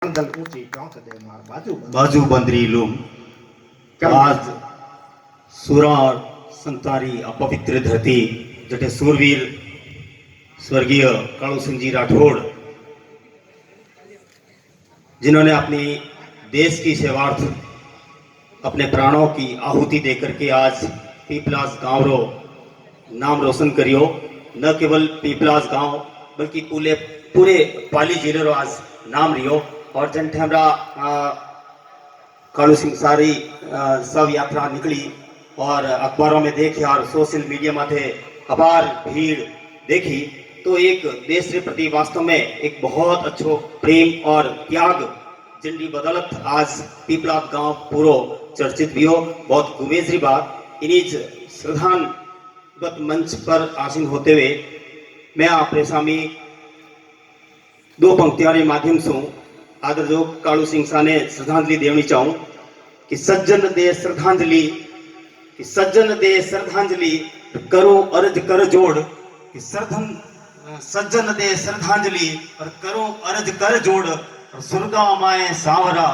दल ऊंची गांव से दे मार बाजू बंदरी लूम आज सूरा और संतारी अपवित्र धरती जटे सूरवीर स्वर्गीय कालू सिंह जी राठौड़ जिन्होंने अपनी देश की सेवार्थ अपने प्राणों की आहुति देकर के आज पीपलास गांव रो नाम रोशन करियो। न केवल पीपलास गांव बल्कि पूरे पाली जिले रो आज नाम रियो। और जन हमरा कालू सिंह सारी सब यात्रा निकली और अखबारों में देखी और सोशल मीडिया में थे अपार भीड़ देखी तो एक देश के प्रति वास्तव में एक बहुत अच्छो प्रेम और त्याग जिनकी बदौलत आज पीपलात गांव पूरो चर्चित भी हो। बहुत गुमेजरी बात इन्हीं श्रद्धांगत मंच पर आसीन होते हुए मैं आपके सामने दो पंक्तियों के माध्यम से आदर जो कालू सिंह सा ने श्रद्धांजलि देनी चाहूं कि सज्जन दे श्रद्धांजलि करो अर्ज कर जोड़ कि सज्जन दे श्रद्धांजलि और करो अर्ज कर जोड़ और सुरगा माए सांवरा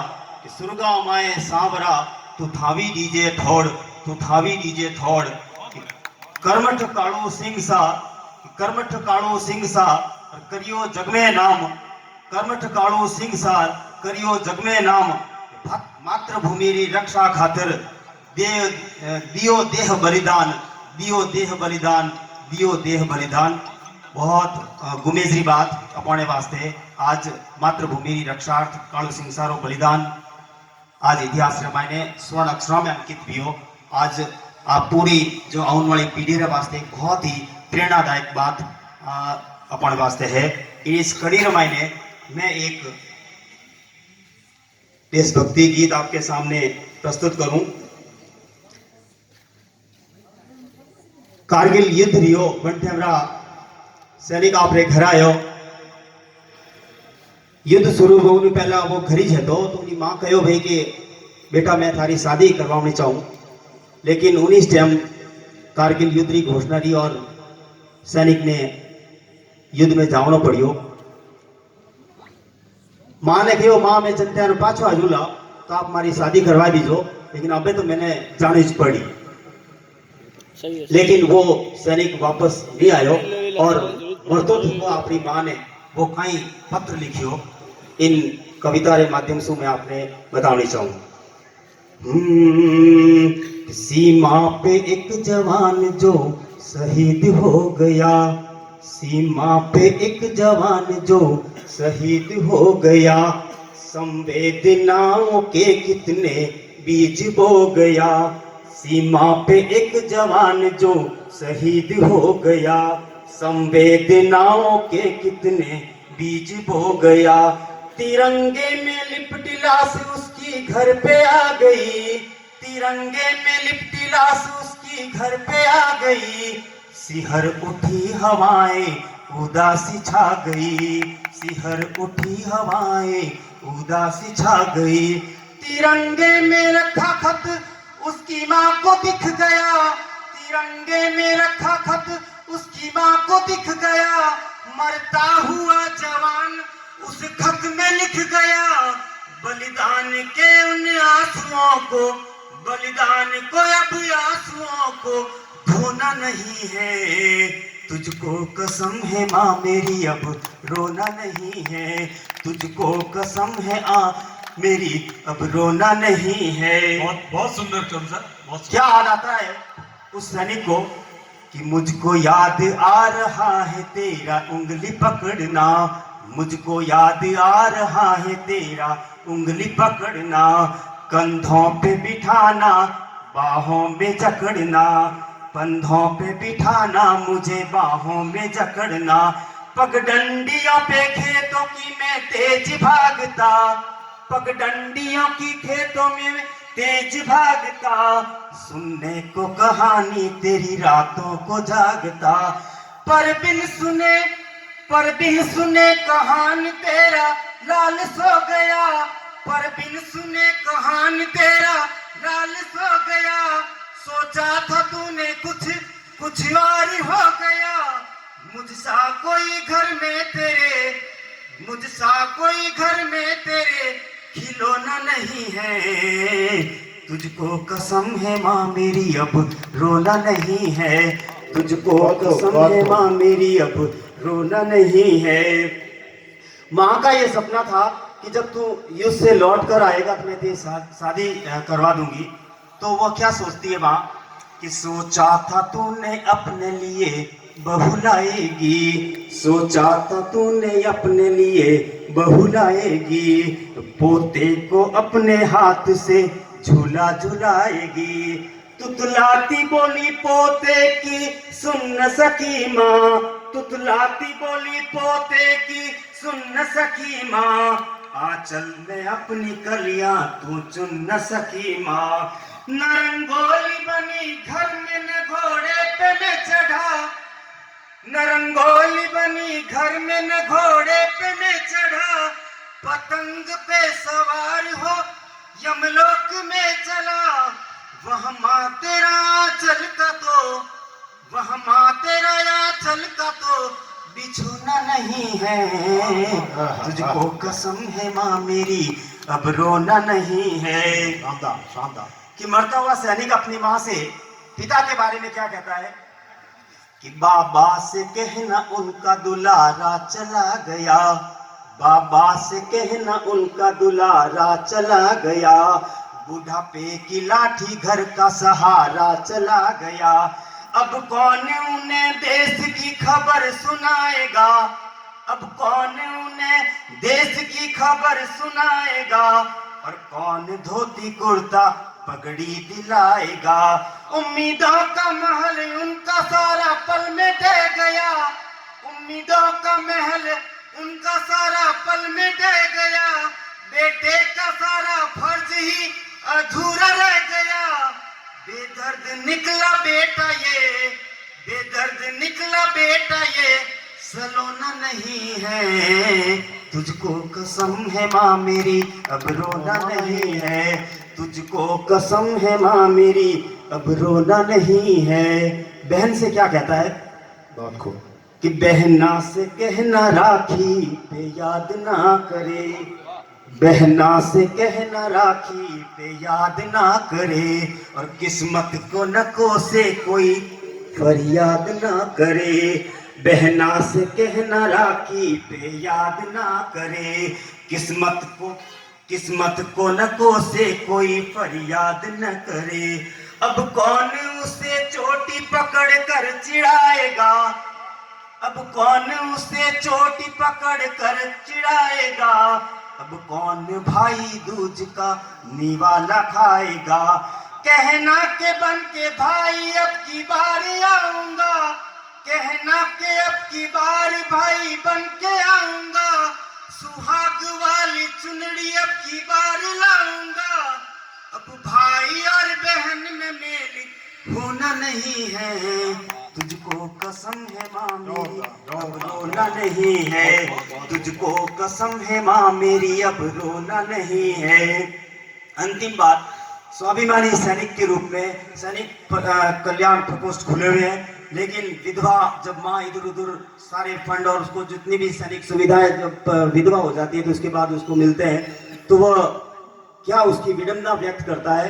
तू थावी दीजे थोड़ कर्मठ कालू सिंह सा करियो जगमे नाम कर्मठ कालू सिंह सार करियो जगमे नाम मातृभूमि री रक्षा खातिर दियो देह बलिदान। बहुत गुमेजरी बात अपने वास्ते आज मातृभूमि री रक्षार्थ कालू सिंह सारो बलिदान आज इतिहास रामायण स्वर्ण अक्षरों में अंकित भी हो। आज आप पूरी जो आने वाली पीढ़ी रे वास्ते बहुत ही प्रेरणादायक बात अपने वास्ते है। इस कड़ी रामायण मैं एक देशभक्ति गीत आपके सामने प्रस्तुत करूं। कारगिल युद्ध रियो बंटे हमरा सैनिक आपरे घर आयो युद्ध शुरू होने पहला वो घर ही तो उनकी माँ कहो भाई कि बेटा मैं थारी शादी करवानी चाहूँ, लेकिन उन्हीं टाइम कारगिल युद्ध की घोषणा दी और सैनिक ने युद्ध में जावनो पड़ियो। माँ ने कहो माँ मैं चलते पाछो आजूला तो आप हमारी शादी करवा दीजो, लेकिन अबे तो मैंने जानी पड़ी। लेकिन वो सैनिक वापस नहीं आयो और वर्तों अपनी माँ ने वो कई पत्र लिखियो। इन कविता के माध्यम से मैं आपने बतानी चाहूँ। सीमा पे एक जवान जो शहीद हो गया, सीमा पे एक जवान जो शहीद हो गया, संवेदनाओं के कितने बीज बो गया। सीमा पे एक जवान जो शहीद हो गया, संवेदनाओं के कितने बीज बो गया। तिरंगे में लिपटी लाश उसकी घर पे आ गई, तिरंगे में लिपटी लाश उसकी घर पे आ गई। सिहर उठी हवाएं उदासी छा गई, सिहर उठी हवाएं उदासी छा गई। तिरंगे में रखा खत उसकी माँ को दिख गया, तिरंगे में रखा खत उसकी माँ को दिख गया। मरता हुआ जवान उस खत में लिख गया, बलिदान के उन आंसुओं को, बलिदान को अब आंसुओं को धोना नहीं है। तुझको कसम है माँ मेरी अब रोना नहीं है, तुझको कसम है मेरी अब रोना नहीं है। बहुत सुंदर सर। क्या याद आता है उस सैनिक को कि मुझको याद आ रहा है तेरा उंगली पकड़ना, मुझको याद आ रहा है तेरा उंगली पकड़ना। कंधों पे बिठाना बाहों में जकड़ना, कंधों पे बिठाना मुझे बाहों में जकड़ना। पगडंडियों पे खेतों की मैं तेज भागता, पगडंडियों की खेतों में तेज भागता। सुनने को कहानी तेरी रातों को जागता, पर बिन सुने कहानी तेरा लाल सो गया, पर बिन सुने कहानी तेरा लाल सो गया। सोचा था तूने कुछ और हो गया, मुझसा कोई घर में तेरे मुझसा कोई घर में तेरे खिलौना नहीं है। तुझको कसम है माँ मेरी अब रोना नहीं है। तुझको कसम है माँ मेरी अब रोना नहीं है। माँ का ये सपना था कि जब तू युद्ध से लौट कर आएगा तो मैं तेरी शादी करवा दूंगी। तो वह क्या सोचती है माँ कि सोचा था तूने अपने लिए बहू लाएगी, सोचा था तूने अपने लिए बहू लाएगी, पोते को अपने हाथ से झूला झुलाएगी। तुतलाती बोली पोते की सुन न सकी माँ, तुतलाती बोली पोते की सुन न सकी माँ, आंचल में अपनी कलियां तू चुन न सकी माँ। न रंगोली बनी घर में न घोड़े पे न चढ़ा, न रंगोली बनी घर में न घोड़े पे न चढ़ा, पतंग पे सवार हो यमलोक में चला। वह माँ तेरा चल का तो, वह माँ तेरा आंचल का तो बिछुना नहीं है। तुझको कसम है माँ मेरी अब रोना नहीं है। शानदार शानदार। कि मरता हुआ सैनिक अपनी माँ से पिता के बारे में क्या कहता है कि बाबा से कहना उनका दुलारा चला गया, बाबा से कहना उनका दुलारा चला गया, बुढ़ापे की लाठी घर का सहारा चला गया। अब कौन उन्हें देश की खबर सुनाएगा, अब कौन उन्हें देश की खबर सुनाएगा, और कौन धोती कुर्ता पगड़ी दिलाएगा। उम्मीदों का महल उनका सारा पल में ढह गया, उम्मीदों का महल उनका सारा पल में ढह गया, बेटे का सारा फर्ज ही अधूरा रह गया। बेदर्द निकला बेटा ये, बेदर्द निकला बेटा ये सलोना नहीं है। तुझको कसम है माँ मेरी अब रोना नहीं है, तुझको कसम है माँ मेरी अब रोना नहीं है। बहन से क्या कहता है बहुत खूब। कि बहना से कहना राखी पे याद ना करे, बहना से कहना राखी पे याद ना करे, और किस्मत को न कोसे कोई फरियाद ना करे। बहना से कहना राखी पे याद ना करे, किस्मत को न कोसे कोई फरियाद न करे। अब कौन उसे चोटी पकड़ कर चिढ़ाएगा, अब कौन उसे चोटी पकड़ कर चिढ़ाएगा, अब कौन भाई दूज का निवाला खाएगा। कहना के बन के भाई अब की बार आऊंगा, कहना के अब की बार भाई बन के आऊंगा, सुहाग वाली चुनरी अब की बार लाऊंगा। अब भाई और बहन में मेल होना नहीं है, तुझको कसम है माँ मेरी अब रोना नहीं है, तुझको कसम है माँ मेरी अब रोना नहीं है। अंतिम बात, स्वाभिमानी सैनिक के रूप में सैनिक कल्याण प्रकोष्ठ खुले हुए हैं, लेकिन विधवा जब माँ इधर उधर सारे फंड और उसको जितनी भी सैनिक सुविधाएं जब विधवा हो जाती है तो उसके बाद उसको मिलते हैं, तो वह क्या उसकी विडंबना व्यक्त करता है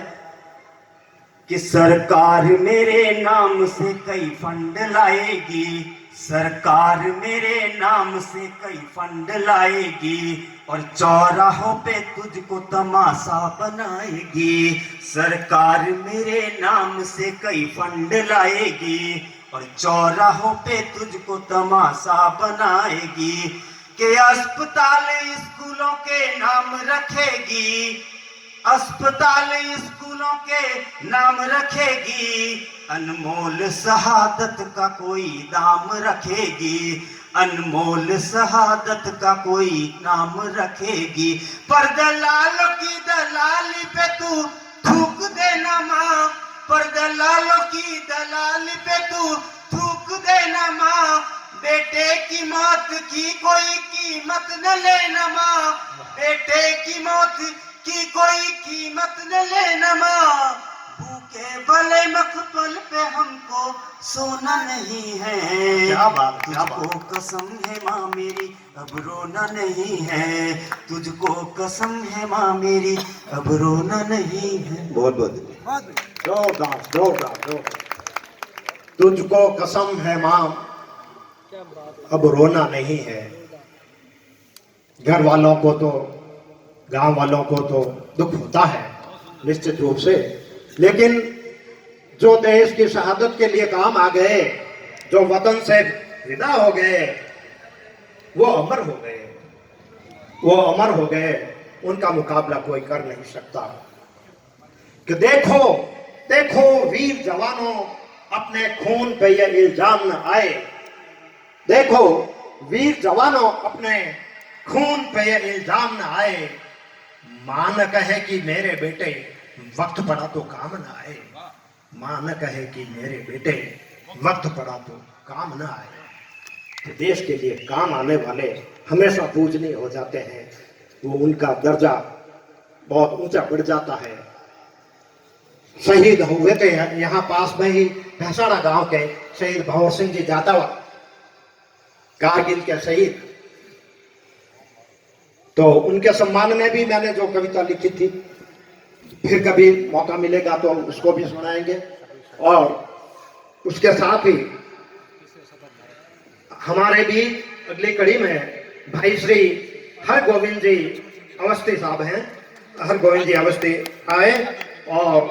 कि सरकार मेरे नाम से कई फंड लाएगी, सरकार मेरे नाम से कई फंड लाएगी, और चौराहों पे तुझको तमाशा बनाएगी। सरकार मेरे नाम से कई फंड लाएगी और चौराहों पे तुझको तमाशा बनाएगी। कि अस्पताल स्कूलों के नाम रखेगी, अस्पताल स्कूलों के नाम रखेगी, अनमोल शहादत का कोई दाम रखेगी, अनमोल शहादत का कोई नाम रखेगी। पर दलालों की दलाली पे तू थूक देना माँ, पर दलालों की दलाली पे तू थूक देना माँ, बेटे की मौत की कोई कीमत न लेना माँ, बेटे की मौत की कोई कीमत न लेना माँ। भूखे भले मखमल पे हमको सोना नहीं है। क्या बात, क्या तुझको कसम है माँ मेरी अब रोना नहीं है, तुझको कसम है माँ मेरी अब रोना नहीं है। बहुत बहुत जोरदार जोरदार जोरदार। तुझको कसम है माँ अब रोना नहीं है। घर वालों को तो, गांव वालों को तो दुख होता है निश्चित रूप से, लेकिन जो देश की शहादत के लिए काम आ गए, जो वतन से विदा हो गए, वो अमर हो गए, वो अमर हो गए। उनका मुकाबला कोई कर नहीं सकता। कि देखो देखो वीर जवानों, अपने खून पे ये इल्जाम न आए। देखो वीर जवानों, अपने खून पे ये इल्जाम न आए। मां न कहे कि मेरे बेटे वक्त पड़ा तो काम न आए। मां न कहे कि मेरे बेटे वक्त पड़ा तो काम न आए। तो देश के लिए काम आने वाले हमेशा पूजनीय हो जाते हैं। वो उनका दर्जा बहुत ऊंचा बढ़ जाता है। शहीद हुए थे यहाँ पास में ही भैंसाड़ा गांव के शहीद भंवर सिंह जी जादव, कारगिल के शहीद। तो उनके सम्मान में भी मैंने जो कविता लिखी थी, फिर कभी मौका मिलेगा तो उसको भी सुनाएंगे। और उसके साथ ही हमारे भी अगली कड़ी में भाई श्री हरगोविंद जी अवस्थी साहब हैं। हरगोविंद जी अवस्थी आए और